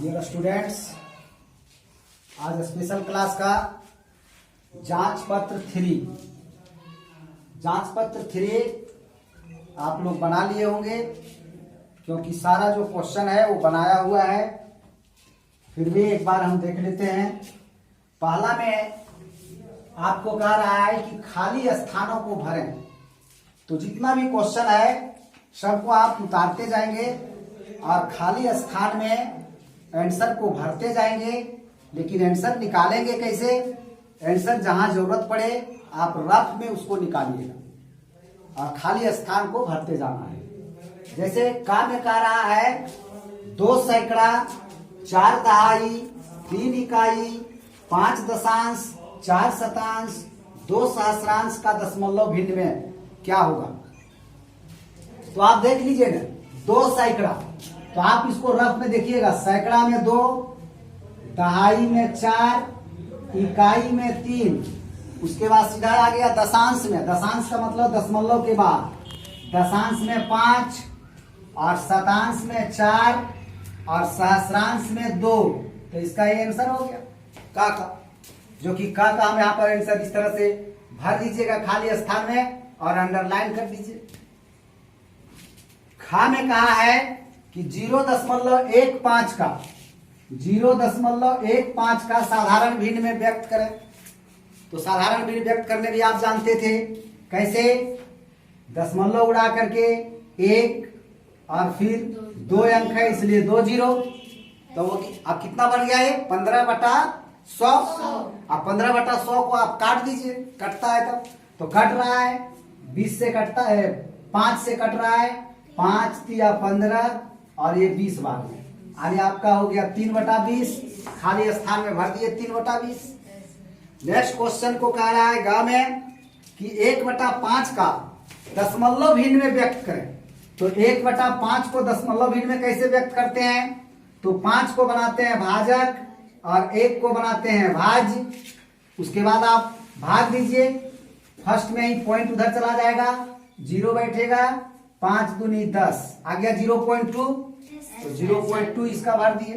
Dear students, आज special class का जांच पत्र 3 आप लोग बना लिए होंगे, क्योंकि सारा जो क्वेश्चन है वो बनाया हुआ है। फिर भी एक बार हम देख लेते हैं। पहला में आपको कह रहा है कि खाली स्थानों को भरें। तो जितना भी क्वेश्चन है सबको आप उतारते जाएंगे और खाली स्थान में आंसर को भरते जाएंगे। लेकिन आंसर निकालेंगे कैसे? आंसर जहां जरूरत पड़े आप रफ में उसको निकालिएगा और खाली स्थान को भरते जाना है। जैसे का में कह रहा है 2 सैकड़ा, 4 दहाई, 3 इकाई, 5 दशांश, 4 शतांश, 2 सहस्रांश का दशमलव भिन्न में क्या होगा? तो आप देख लीजिए ना, 2 सैकड़ा, तो आप इसको रफ में देखिएगा। सैकड़ा में 2, दहाई में 4, इकाई में 3, उसके बाद सीधा आ गया दशांश में। दशांश का मतलब दशमलव के बाद। दशांश में 5 और शतांश में 4 और सहस्रांश में 2। तो इसका ये आंसर हो गया का, जो कि का हम यहाँ पर आंसर इस तरह से भर दीजिएगा खाली स्थान में और अंडरलाइन कर दीजिए। खा में कहा है कि 0.15 का 0.15 का साधारण भिन्न में व्यक्त करें। तो साधारण भिन्न व्यक्त करने भी आप जानते थे कैसे? दशमलव उड़ा करके 1 और फिर 2 अंक है इसलिए 2 0। तो वो अब कितना बन गया है? 15/100। अब 15/100 को आप काट दीजिए, कटता है तब तो कट रहा है 20 से कटता है, 5 से कट रहा है, 5 तिया 15 और ये 20 बार में यानी आपका हो गया 3/20। खाली स्थान में भर दिए 3/20। नेक्स्ट क्वेश्चन को कह रहा है गा में कि 1/5 का दशमलव भिन्न में व्यक्त करें। तो 1/5 को दशमलव भिन्न में कैसे व्यक्त करते हैं? तो 5 को बनाते हैं भाजक और 1 को बनाते हैं भाज्य। उसके बाद आप भाग दीजिए। फर्स्ट में ही पॉइंट उधर चला जाएगा, 0 बैठेगा, 5 दूनी 10 आ गया 0.2। तो 0.2 इसका भर दिए।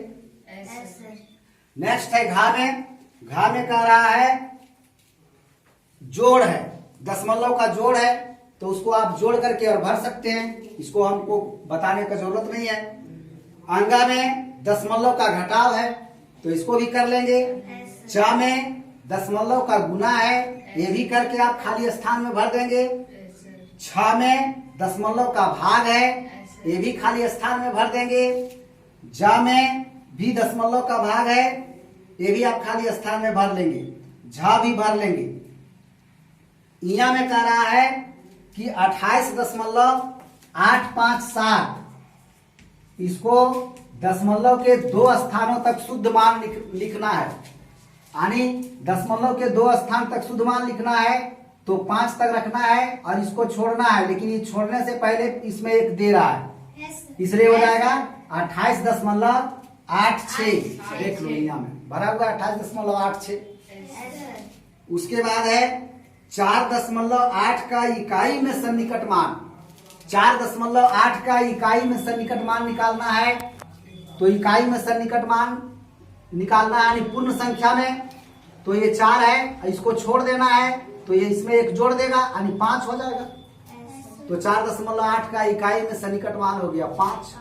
नेक्स्ट है घा में। घा में कह रहा है जोड़ है, दशमलव का जोड़ है, तो उसको आप जोड़ करके और भर सकते हैं। इसको हमको बताने का जरूरत नहीं है। अंगा में दशमलव का घटाव है, तो इसको भी कर लेंगे। चा में दशमलव का गुना है, ये भी करके आप खाली स्थान में भर देंगे। छ में दशमलव का भाग है, ये भी खाली स्थान में भर देंगे। जा में भी दशमलव का भाग है, ये भी आप खाली स्थान में भर लेंगे। झा भी भर लेंगे। इया में कह रहा है कि 28.857, इसको दशमलव के 2 स्थानों तक शुद्ध मान लिखना है। यानी दशमलव के 2 स्थान तक शुद्ध मान लिखना है तो 5 तक रखना है और इसको छोड़ना है। लेकिन ये छोड़ने से पहले इसमें 1 दे रहा है, इसलिए हो जाएगा 28.86। देख लो यहाँ में भरा हुआ 28.86। उसके बाद है 4.8 का इकाई में सन्निकट मान। 4.8 का इकाई में सन्निकट मान निकालना है। तो इकाई में सन्निकट मान निकालना है यानी पूर्ण संख्या में। तो ये 4 है, इसको छोड़ देना है, तो ये इसमें 1 जोड़ देगा यानी 5 हो जाएगा। तो 4.8 का इकाई में सन्निकट मान हो गया 5।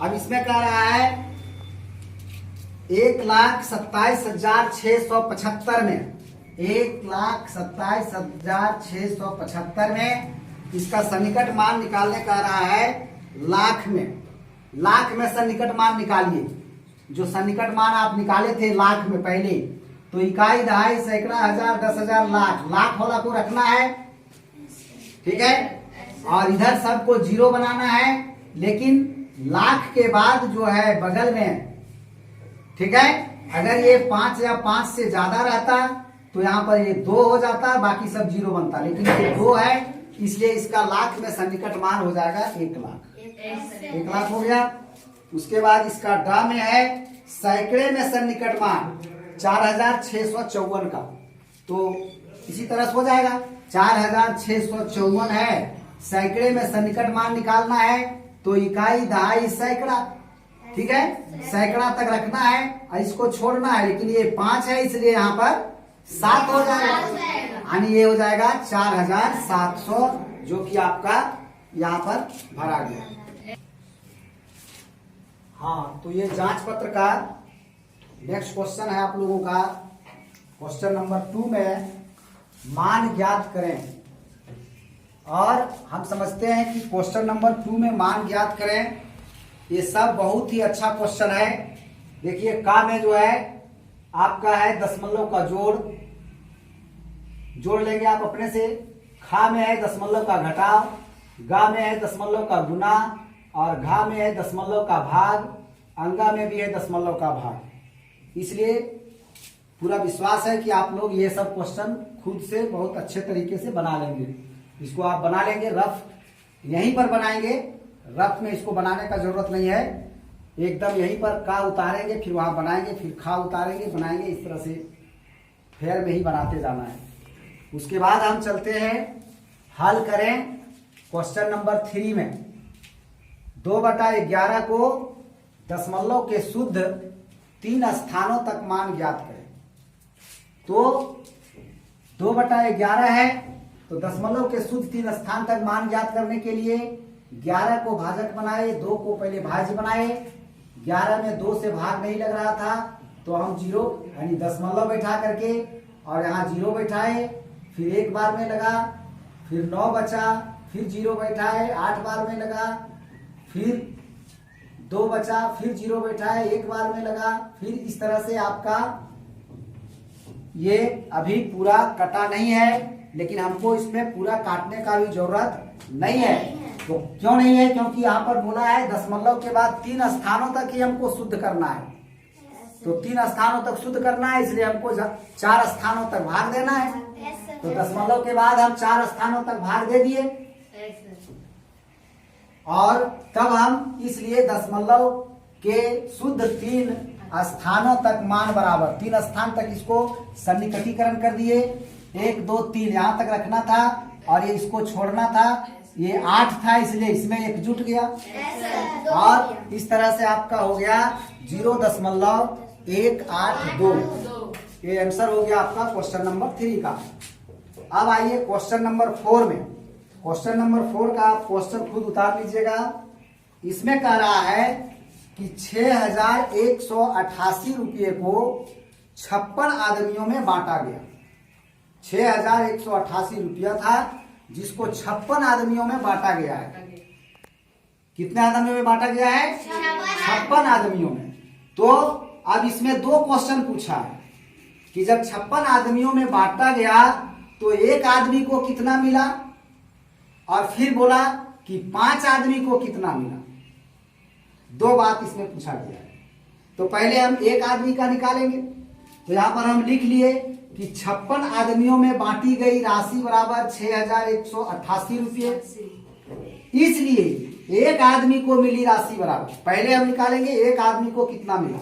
अब इसमें कह रहा है 1,27,675 में 1,27,675 में इसका सन्निकट मान निकालने का रहा है लाख में। लाख में सन्निकट मान निकालिए। जो सन्निकट मान आप निकाले थे लाख में पहले, तो इकाई, दहाई, सैकड़ा, हजार, 10,000, लाख, लाख वाला को रखना है, ठीक है। और इधर सबको 0 बनाना है। लेकिन लाख के बाद जो है बगल में, ठीक है, अगर ये 5 या 5 से ज्यादा रहता तो यहाँ पर ये 2 हो जाता, बाकी सब 0 बनता। लेकिन ये 2 है, इसलिए इसका लाख में सन्निकट मान हो जाएगा 1 लाख। 1 लाख हो गया। उसके बाद इसका डा में है सैकड़े में सन्निकट मान 4,654 का। तो इसी तरह से हो जाएगा 4,654 है, सैकड़े में सन्निकट मान निकालना है। तो इकाई, दहाई, सैकड़ा ठीक है, सैकड़ा तक रखना है और इसको छोड़ना है, लेकिन ये 5 है इसलिए यहाँ पर 7 हो जाएगा, यानी ये हो जाएगा 4700, जो कि आपका यहाँ पर भरा गया। हाँ, तो ये जांच पत्र का नेक्स्ट क्वेश्चन है आप लोगों का। क्वेश्चन नंबर 2 में मान ज्ञात करें, और हम समझते हैं कि क्वेश्चन नंबर 2 में मान ज्ञात करें, ये सब बहुत ही अच्छा क्वेश्चन है। देखिए, का में जो है आपका है दशमलव का जोड़ लेंगे आप अपने से। खा में है दशमलव का घटाव, गा में है दशमलव का गुना, और घा में है दशमलव का भाग, अंगा में भी है दशमलव का भाग। इसलिए पूरा विश्वास है कि आप लोग ये सब क्वेश्चन खुद से बहुत अच्छे तरीके से बना लेंगे। इसको आप बना लेंगे, रफ यहीं पर बनाएंगे, रफ में इसको बनाने का जरूरत नहीं है, एकदम यहीं पर का उतारेंगे, फिर वहां बनाएंगे, फिर खा उतारेंगे, बनाएंगे, इस तरह से फेयर में ही बनाते जाना है। उसके बाद हम चलते हैं, हल करें क्वेश्चन नंबर 3 में 2/11 को दशमलव के शुद्ध 3 स्थानों तक मान ज्ञात करें। तो 2/11 है, तो दशमलव के शुद्ध 3 स्थान तक मान ज्ञात करने के लिए 11 को भाजक बनाए, 2 को पहले भाज्य बनाए। 11 में 2 से भाग नहीं लग रहा था, तो हम 0 यानी दशमलव बैठा करके और यहाँ 0 बैठाए, फिर एक बार में लगा, फिर 9 बचा, फिर 0 बैठाए, 8 बार में लगा, फिर 2 बचा, फिर 0 बैठाए, एक बार में लगा, फिर इस तरह से आपका ये अभी पूरा कटा नहीं है, लेकिन हमको इसमें पूरा काटने का भी जरूरत नहीं है। तो क्यों नहीं है? क्योंकि यहाँ पर बोला है दशमलव के बाद 3 स्थानों तक ही हमको शुद्ध करना है। तो 3 स्थानों तक शुद्ध करना है, इसलिए हमको 4 स्थानों तक भाग देना है। तो दशमलव के बाद हम 4 स्थानों तक भाग दे दिए, और तब हम इसलिए दशमलव के शुद्ध 3 स्थानों तक मान बराबर 3 स्थान तक इसको सन्निकटीकरण कर दिए। 1 2 3 यहाँ तक रखना था, और ये इसको छोड़ना था। ये 8 था, इसलिए इसमें 1 जुट गया, और इस तरह से आपका हो गया 0.182। ये आंसर हो गया आपका क्वेश्चन नंबर 3 का। अब आइए क्वेश्चन नंबर 4 में। क्वेश्चन नंबर 4 का आप क्वेश्चन खुद उतार लीजिएगा। इसमें कह रहा है कि 6188 रुपये को 56 आदमियों में बांटा गया। 6188 रुपया था, जिसको 56 आदमियों में बांटा गया है। कितने आदमियों में बांटा गया है? 56 आदमियों में। तो अब इसमें 2 क्वेश्चन पूछा है कि जब 56 आदमियों में बांटा गया तो एक आदमी को कितना मिला, और फिर बोला कि 5 आदमी को कितना मिला। 2 बात इसमें पूछा गया है। तो पहले हम एक आदमी का निकालेंगे। तो यहां पर हम लिख लिए कि 56 आदमियों में बांटी गई राशि बराबर 6188 रुपये। इसलिए एक आदमी को मिली राशि बराबर, पहले हम निकालेंगे एक आदमी को कितना मिला।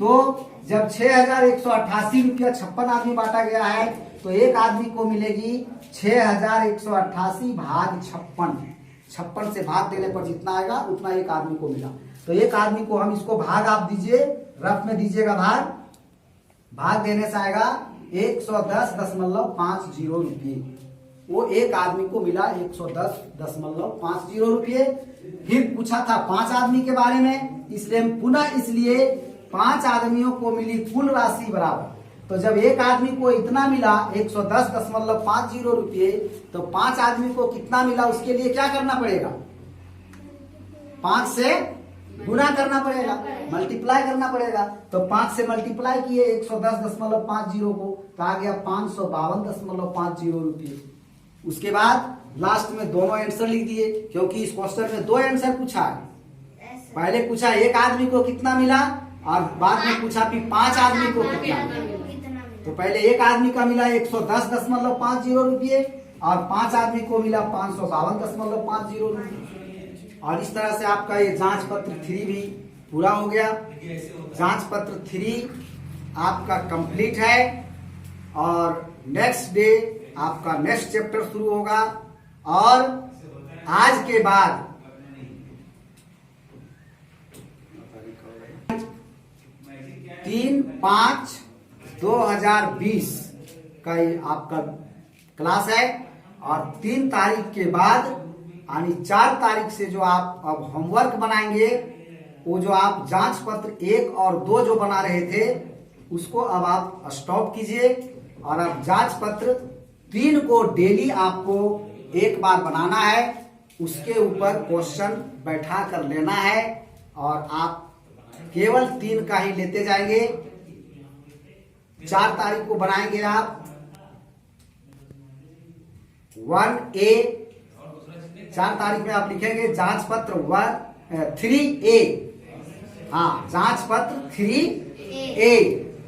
तो जब 6188 रुपया 56 आदमी बांटा गया है, तो एक आदमी को मिलेगी 6188 भाग 56 से भाग देने पर जितना आएगा उतना एक आदमी को मिला। तो एक आदमी को हम इसको भाग आप दीजिए, रफ में दीजिएगा भाग देने से आएगा 110.50 रुपये। वो एक आदमी को मिला 110.50 रुपये। फिर पूछा था 5 आदमी के बारे में, इसलिए हम पुनः इसलिए 5 आदमियों को मिली कुल राशि बराबर। तो जब एक आदमी को इतना मिला 110.50 रुपये, तो 5 आदमी को कितना मिला उसके लिए क्या करना पड़ेगा? 5 से गुना करना पड़ेगा, मल्टीप्लाई करना पड़ेगा। तो 5 से मल्टीप्लाई किए 110.50 को, तो आ गया 552.50 रुपये। उसके बाद लास्ट में दोनों आंसर लिख दिए, क्योंकि इस क्वेश्चन में 2 आंसर पूछा है। पहले पूछा एक आदमी को कितना मिला, और बाद में पूछा कि 5 आदमी को कितना मिला। तो पहले एक आदमी का मिला 110.50 रुपये, और 5 आदमी को मिला 552.50 रुपये। और इस तरह से आपका ये जांच पत्र 3 भी पूरा हो गया। जांच पत्र 3 आपका कंप्लीट है, और नेक्स्ट डे आपका नेक्स्ट चैप्टर शुरू होगा। और आज के बाद 3/5/2020 का ये आपका क्लास है। और 3 तारीख के बाद यानी 4 तारीख से जो आप अब होमवर्क बनाएंगे, वो जो आप जांच पत्र 1 और 2 जो बना रहे थे उसको अब आप स्टॉप कीजिए। और अब जांच पत्र 3 को डेली आपको एक बार बनाना है, उसके ऊपर क्वेश्चन बैठा कर लेना है और आप केवल 3 का ही लेते जाएंगे। 4 तारीख को बनाएंगे आप 1A। 4 तारीख में आप लिखेंगे जांच पत्र 3A। हाँ, जांच पत्र 3A।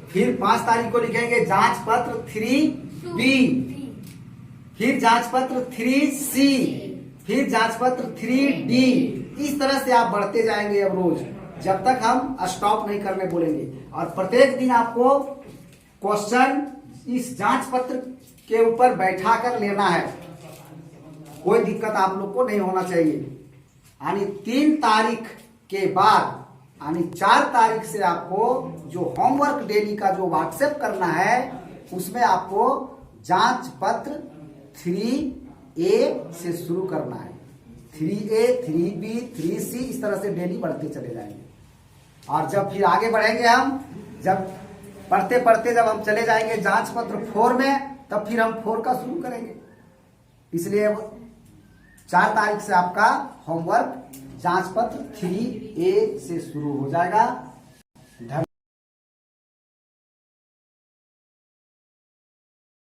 फिर 5 तारीख को लिखेंगे जांच पत्र 3B। फिर जांच पत्र 3C। फिर जांच पत्र 3D। इस तरह से आप बढ़ते जाएंगे अब रोज, जब तक हम स्टॉप नहीं करने बोलेंगे। और प्रत्येक दिन आपको क्वेश्चन इस जांच पत्र के ऊपर बैठा कर लेना है, कोई दिक्कत आप लोग को नहीं होना चाहिए। यानी 3 तारीख के बाद यानी 4 तारीख से आपको जो होमवर्क डेली का जो व्हाट्सएप करना है, उसमें आपको जांच पत्र 3A से शुरू करना है। 3A, 3B, 3C इस तरह से डेली बढ़ते चले जाएंगे। और जब फिर आगे बढ़ेंगे हम, जब पढ़ते पढ़ते जब हम चले जाएंगे जांच पत्र 4 में, तब फिर हम 4 का शुरू करेंगे। इसलिए 4 तारीख से आपका होमवर्क जांच पत्र 3A से शुरू हो जाएगा।